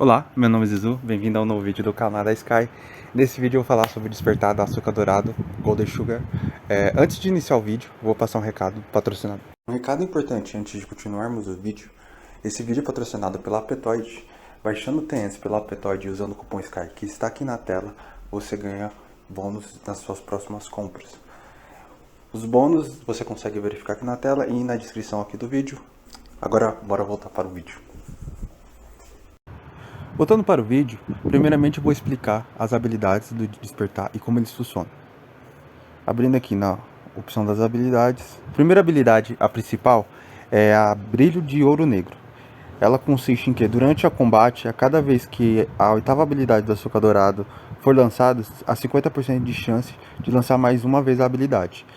Olá, meu nome é Zizu, bem-vindo ao novo vídeo do canal da Sky. Nesse vídeo eu vou falar sobre o despertar da açúcar dourado, Golden Sugar. Antes de iniciar o vídeo, vou passar um recado patrocinado. Um recado importante antes de continuarmos o vídeo. Esse vídeo é patrocinado pela Apetoide. Baixando o TNS pela Apetoide e usando o cupom SKY que está aqui na tela, você ganha bônus nas suas próximas compras. Os bônus você consegue verificar aqui na tela e na descrição aqui do vídeo. Agora, bora voltar para o vídeo. Voltando para o vídeo, primeiramente eu vou explicar as habilidades do despertar e como eles funcionam. Abrindo aqui na opção das habilidades. A primeira habilidade, a principal, é a Brilho de Ouro Negro. Ela consiste em que, durante o combate, a cada vez que a oitava habilidade do Açúcar Dourado for lançada, há 50% de chance de lançar mais uma vez a habilidade.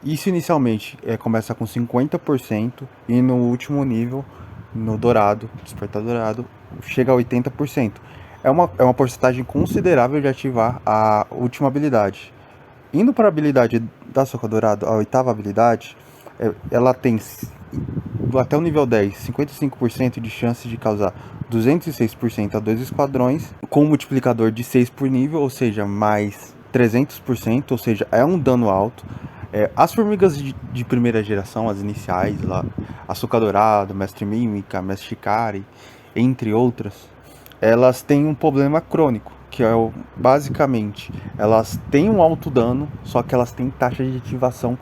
Isso inicialmente começa com 50% e no último nível, no dourado, despertar dourado, chega a 80%. É uma porcentagem considerável de ativar a última habilidade. Indo para a habilidade da Açúcar Dourado, a oitava habilidade, ela tem até o nível 10, 55% de chance de causar 206% a 2 esquadrões, com um multiplicador de 6 por nível, ou seja, mais 300%, ou seja, é um dano alto. As formigas de primeira geração, as iniciais, lá, Açúcar Dourado, Mestre Mímica, Mestre Shikari, entre outras, elas têm um problema crônico, que é basicamente, elas têm um alto dano, só que elas têm taxas de ativação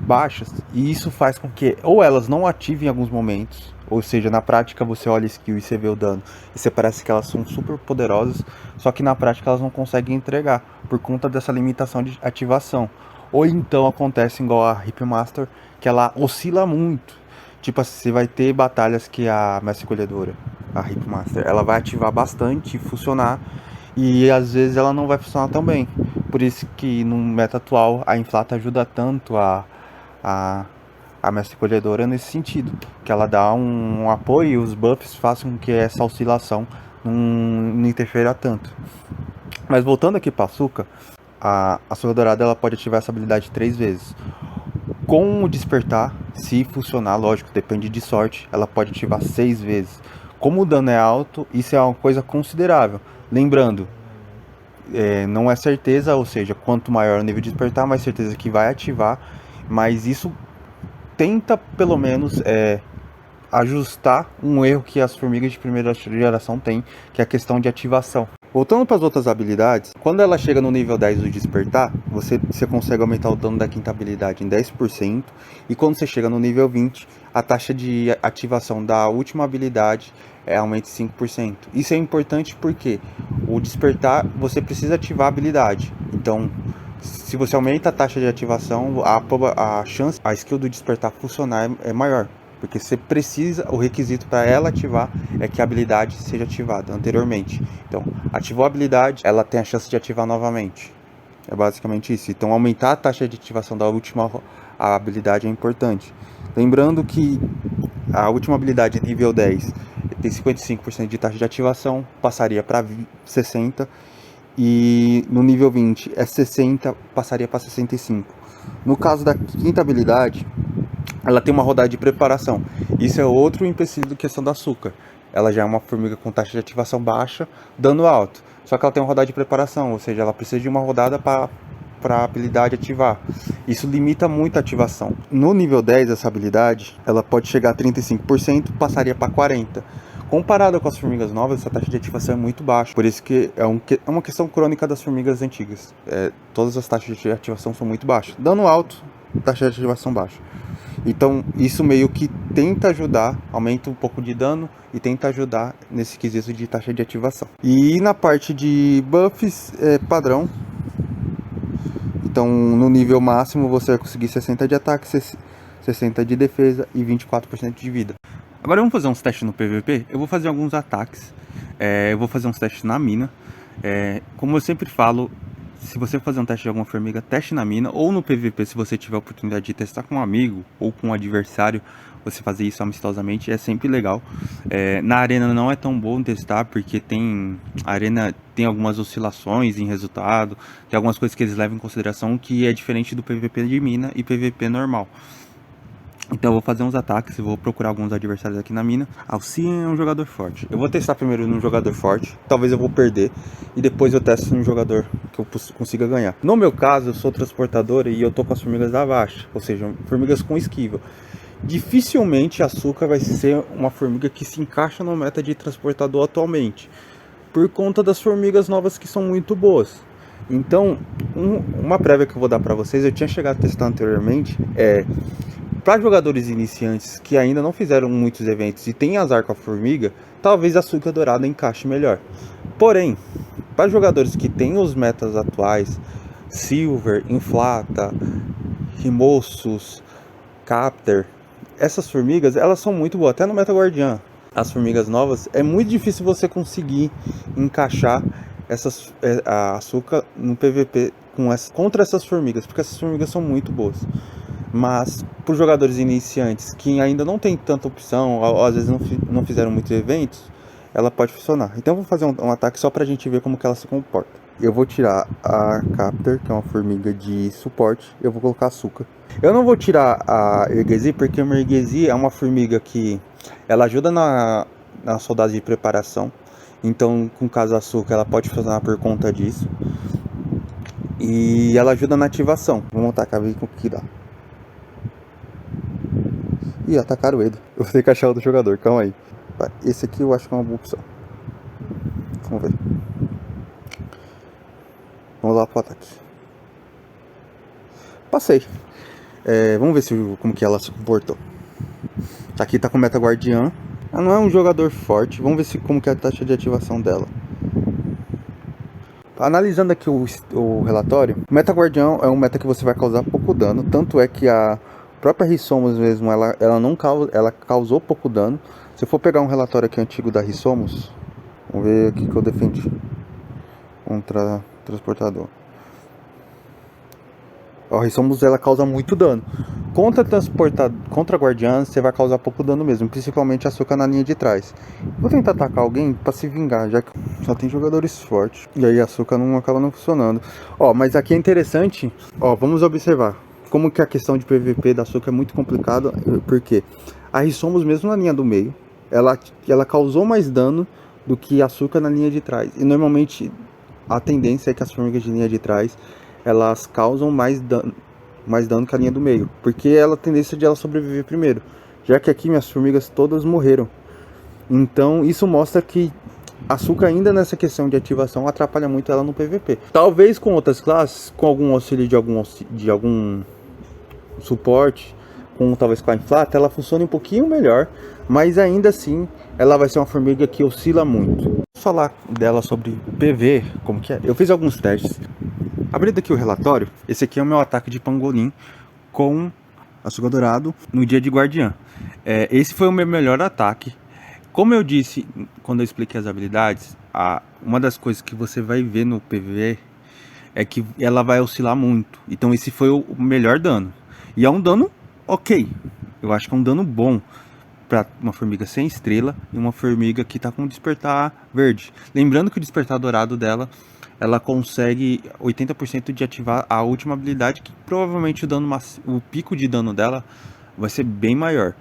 baixas, e isso faz com que ou elas não ativem em alguns momentos, ou seja, na prática você olha a skill e você vê o dano, e você parece que elas são super poderosas, só que na prática elas não conseguem entregar, por conta dessa limitação de ativação. Ou então acontece igual a Hipmaster, que ela oscila muito. Tipo assim, você vai ter batalhas que a Mestre Colhedora, a Hipmaster, ela vai ativar bastante e funcionar, e às vezes ela não vai funcionar tão bem. Por isso que no meta atual a Inflata ajuda tanto a, a Mestre Colhedora nesse sentido, que ela dá um apoio e os buffs façam com que essa oscilação não interfira tanto. Mas voltando aqui para Açúcar, a Açúcar Dourada ela pode ativar essa habilidade 3 vezes. Com o despertar, se funcionar, lógico, depende de sorte, ela pode ativar 6 vezes. Como o dano é alto, isso é uma coisa considerável. Lembrando, não é certeza, ou seja, quanto maior o nível de despertar, mais certeza que vai ativar. Mas isso tenta, pelo menos, ajustar um erro que as formigas de primeira geração têm, que é a questão de ativação. Voltando para as outras habilidades, quando ela chega no nível 10 do despertar, você consegue aumentar o dano da quinta habilidade em 10%, e quando você chega no nível 20, a taxa de ativação da última habilidade aumenta em 5%. Isso é importante porque o despertar, você precisa ativar a habilidade, então se você aumenta a taxa de ativação, a chance, a skill do despertar funcionar é maior. Porque você precisa, o requisito para ela ativar é que a habilidade seja ativada anteriormente. Então, ativou a habilidade, ela tem a chance de ativar novamente. É basicamente isso. Então, aumentar a taxa de ativação da última habilidade é importante. Lembrando que a última habilidade nível 10 tem 55% de taxa de ativação, passaria para 60%. E no nível 20 é 60, passaria para 65. No caso da quinta habilidade, ela tem uma rodada de preparação. Isso é outro empecilho da questão do açúcar. Ela já é uma formiga com taxa de ativação baixa, dano alto. Só que ela tem uma rodada de preparação, ou seja, ela precisa de uma rodada para a habilidade ativar. Isso limita muito a ativação. No nível 10, essa habilidade, ela pode chegar a 35%, passaria para 40%. Comparada com as formigas novas, essa taxa de ativação é muito baixa. Por isso que é uma questão crônica das formigas antigas. Todas as taxas de ativação são muito baixas. Dano alto, taxa de ativação baixa. Então isso meio que tenta ajudar, aumenta um pouco de dano e tenta ajudar nesse quesito de taxa de ativação. E na parte de buffs é padrão. Então no nível máximo você vai conseguir 60 de ataque, 60 de defesa e 24% de vida. Agora vamos fazer uns testes no PVP. Eu vou fazer alguns ataques, eu vou fazer uns testes na mina. Como eu sempre falo, se você fazer um teste de alguma formiga, teste na mina ou no PVP. Se você tiver a oportunidade de testar com um amigo ou com um adversário, você fazer isso amistosamente é sempre legal. Na arena não é tão bom testar, porque a arena tem algumas oscilações em resultado, tem algumas coisas que eles levam em consideração que é diferente do PVP de mina e PVP normal. Então eu vou fazer uns ataques, eu vou procurar alguns adversários aqui na mina. O Cian é um jogador forte. Eu vou testar primeiro num jogador forte, talvez eu vou perder. E depois eu testo num jogador que eu consiga ganhar. No meu caso, eu sou transportador e eu tô com as formigas da baixa, ou seja, formigas com esquiva. Dificilmente a Açúcar vai ser uma formiga que se encaixa no meta de transportador atualmente, por conta das formigas novas que são muito boas. Então, uma prévia que eu vou dar pra vocês, eu tinha chegado a testar anteriormente, para jogadores iniciantes que ainda não fizeram muitos eventos e tem azar com a formiga, talvez a Açúcar Dourada encaixe melhor. Porém, para jogadores que têm os metas atuais, Silver, Inflata, Rimossos, Capter, essas formigas, elas são muito boas, até no Meta Guardiã. As formigas novas, é muito difícil você conseguir encaixar a Açúcar no PVP contra essas formigas, porque essas formigas são muito boas. Mas para os jogadores iniciantes que ainda não tem tanta opção, ou às vezes não fizeram muitos eventos, ela pode funcionar. Então eu vou fazer um ataque só para a gente ver como que ela se comporta. Eu vou tirar a Captor, que é uma formiga de suporte, eu vou colocar Açúcar. Eu não vou tirar a Erguesi, porque a Erguesi é uma formiga que ela ajuda na soldagem de preparação. Então, com caso Açúcar, ela pode funcionar por conta disso. E ela ajuda na ativação. Vamos tacar, ver o que dá. Ih, atacaram o Edo. Eu vou ter que achar outro jogador, calma aí. Esse aqui eu acho que é uma boa opção. Vamos ver. Vamos lá pro ataque. Passei. Vamos ver como que ela se comportou. Aqui tá com Meta Guardiã. Ela não é um jogador forte. Vamos ver como que é a taxa de ativação dela. Analisando aqui o relatório, o Meta Guardiã é um meta que você vai causar pouco dano. Tanto é que a própria Rissomos mesmo, ela causou pouco dano. Se eu for pegar um relatório aqui antigo da Rissomos, vamos ver o que eu defendi contra transportador. A Rissomos, ela causa muito dano. Contra Guardiã, você vai causar pouco dano mesmo, principalmente a Açúcar na linha de trás. Vou tentar atacar alguém pra se vingar, já que só tem jogadores fortes. E aí a Açúcar acaba não funcionando. Mas aqui é interessante, vamos observar como que a questão de PVP da Açúcar é muito complicada, porque a Rissomos mesmo na linha do meio, ela causou mais dano do que a Açúcar na linha de trás. E normalmente a tendência é que as formigas de linha de trás, elas causam mais dano que a linha do meio, porque ela a tendência de ela sobreviver primeiro, já que aqui minhas formigas todas morreram. Então isso mostra que a Açúcar ainda nessa questão de ativação atrapalha muito ela no PVP. Talvez com outras classes, com algum auxílio de algum suporte, talvez com a Inflata, ela funcione um pouquinho melhor, mas ainda assim ela vai ser uma formiga que oscila muito. Vou falar dela sobre PV, como que é. Eu fiz alguns testes. Abrindo aqui o relatório, esse aqui é o meu ataque de pangolim com Açúcar Dourado no dia de Guardiã. Esse foi o meu melhor ataque. Como eu disse quando eu expliquei as habilidades, uma das coisas que você vai ver no PV é que ela vai oscilar muito. Então esse foi o melhor dano. E é um dano ok. Eu acho que é um dano bom para uma formiga sem estrela e uma formiga que está com despertar verde. Lembrando que o despertar dourado dela, ela consegue 80% de ativar a última habilidade, que provavelmente o pico de dano dela vai ser bem maior.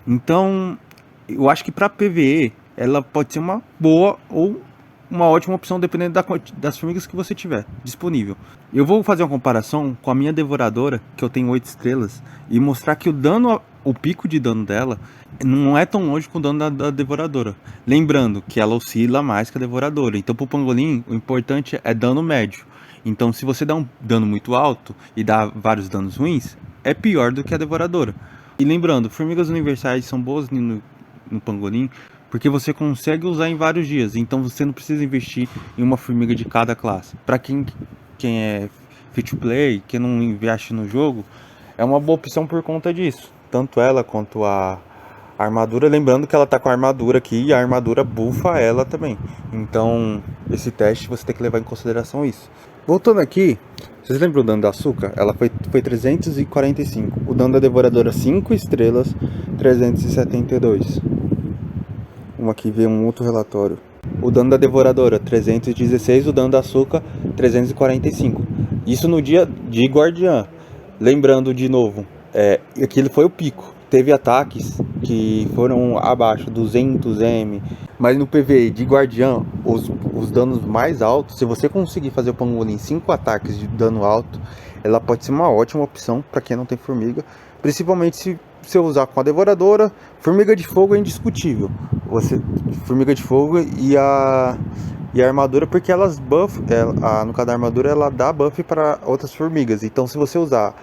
Então, eu acho que para PvE, ela pode ser uma boa ou uma ótima opção, dependendo das formigas que você tiver disponível. Eu vou fazer uma comparação com a minha devoradora, que eu tenho 8 estrelas, e mostrar que o pico de dano dela não é tão longe com o dano da devoradora. Lembrando que ela oscila mais que a devoradora. Então pro pangolim, o importante é dano médio. Então se você dá um dano muito alto e dá vários danos ruins, é pior do que a devoradora. E lembrando, formigas universais são boas no pangolim, porque você consegue usar em vários dias. Então você não precisa investir em uma formiga de cada classe. Para quem é free to play, que não investe no jogo, é uma boa opção por conta disso. Tanto ela quanto a armadura, lembrando que ela tá com a armadura aqui e a armadura bufa ela também. Então esse teste você tem que levar em consideração isso. Voltando aqui, vocês lembram o dano da Açúcar? Ela foi 345. O dano da devoradora 5 estrelas, 372. Vamos aqui ver um outro relatório. O dano da devoradora 316, o dano da Açúcar 345. Isso no dia de Guardiã. Lembrando de novo, aquilo foi o pico. teve ataques que foram abaixo, 200 mas no PvE de Guardiã, os danos mais altos, se você conseguir fazer o Pangolin 5 ataques de dano alto, ela pode ser uma ótima opção para quem não tem formiga, principalmente se você usar com a Devoradora. Formiga de fogo é indiscutível, formiga de fogo e a armadura, porque elas buff, no caso da armadura, ela dá buff para outras formigas. Então se você usar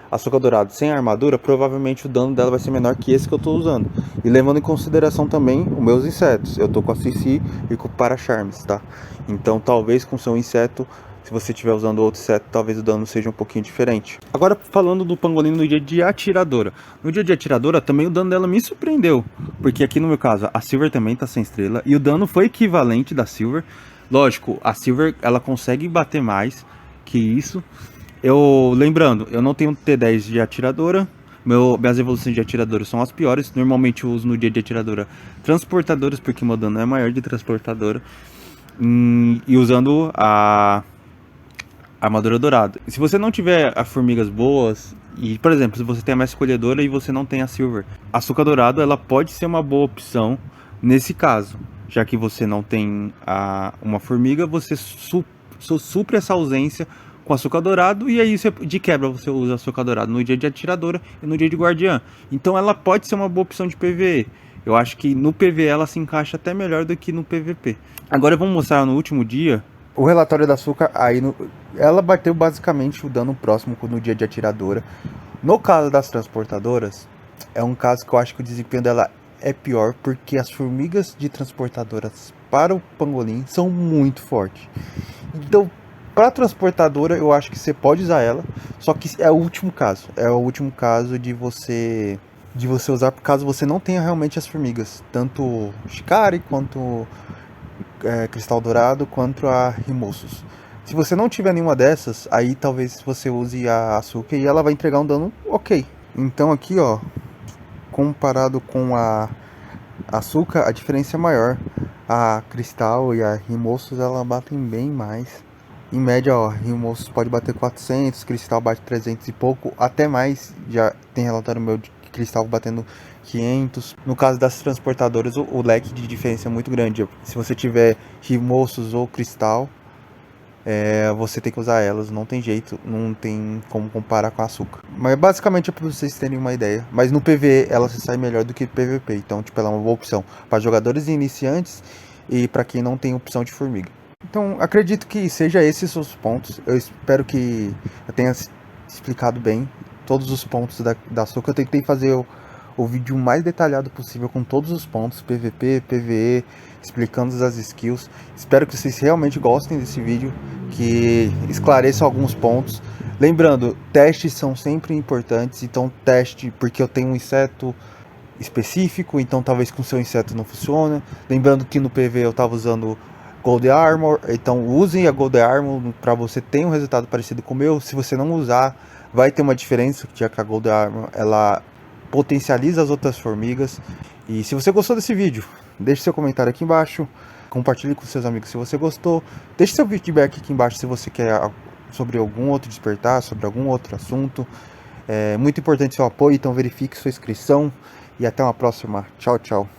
açúcar dourado sem armadura, provavelmente o dano dela vai ser menor que esse que eu estou usando. E levando em consideração também os meus insetos, eu tô com a Cici e com o Paracharmes, tá? Então talvez com seu inseto, se você estiver usando outro inseto, talvez o dano seja um pouquinho diferente. Agora falando do Pangolin no dia de atiradora. No dia de atiradora também o dano dela me surpreendeu, porque aqui no meu caso a Silver também tá sem estrela e o dano foi equivalente da Silver. Lógico, a Silver ela consegue bater mais que isso. Lembrando, eu não tenho T10 de atiradora, minhas evoluções de atiradora são as piores. Normalmente eu uso no dia de atiradora transportadoras, porque meu dano é maior de transportadora, e usando a armadura dourada. Se você não tiver as formigas boas, e por exemplo, se você tem a mestre escolhedora e você não tem a Silver, a açúcar dourado ela pode ser uma boa opção nesse caso, já que você não tem uma formiga, você supre essa ausência com açúcar dourado, e aí de quebra você usa açúcar dourado no dia de atiradora e no dia de guardiã. Então ela pode ser uma boa opção de PvE. Eu acho que no PvE ela se encaixa até melhor do que no PvP. Agora vamos mostrar no último dia o relatório da açúcar. Ela bateu basicamente o dano próximo no dia de atiradora. No caso das transportadoras, é um caso que eu acho que o desempenho dela é pior, porque as formigas de transportadoras para o Pangolin são muito fortes. Então para transportadora, eu acho que você pode usar ela, só que é o último caso. É o último caso de você usar, por caso você não tenha realmente as formigas, tanto Shikari quanto Cristal Dourado, quanto a Rimossos. Se você não tiver nenhuma dessas, aí talvez você use a Açúcar e ela vai entregar um dano ok. Então aqui, ó, comparado com a Açúcar, a diferença é maior. A Cristal e a Rimossos, ela batem bem mais. Em média, ó, Rimossos pode bater 400, Cristal bate 300 e pouco, até mais. Já tem relatório meu de Cristal batendo 500. No caso das transportadoras, o leque de diferença é muito grande. Se você tiver Rimossos ou Cristal, você tem que usar elas, não tem jeito, não tem como comparar com a Açúcar. Mas basicamente é para vocês terem uma ideia. Mas no PvE ela se sai melhor do que PvP, então tipo, ela é uma boa opção para jogadores iniciantes e para quem não tem opção de formiga. Então, acredito que seja esses os pontos. Eu espero que eu tenha explicado bem todos os pontos da Açúcar. Eu tentei fazer o vídeo mais detalhado possível com todos os pontos, PVP, PvE, explicando as skills. Espero que vocês realmente gostem desse vídeo, que esclareça alguns pontos. Lembrando, testes são sempre importantes, então teste, porque eu tenho um inseto específico, então talvez com seu inseto não funcione. Lembrando que no PvE eu estava usando Gold Armor, então usem a Gold Armor para você ter um resultado parecido com o meu. Se você não usar, vai ter uma diferença, já que a Gold Armor ela potencializa as outras formigas. E se você gostou desse vídeo, deixe seu comentário aqui embaixo, compartilhe com seus amigos se você gostou, deixe seu feedback aqui embaixo se você quer sobre algum outro despertar, sobre algum outro assunto. É muito importante seu apoio, então verifique sua inscrição e até uma próxima. Tchau, tchau.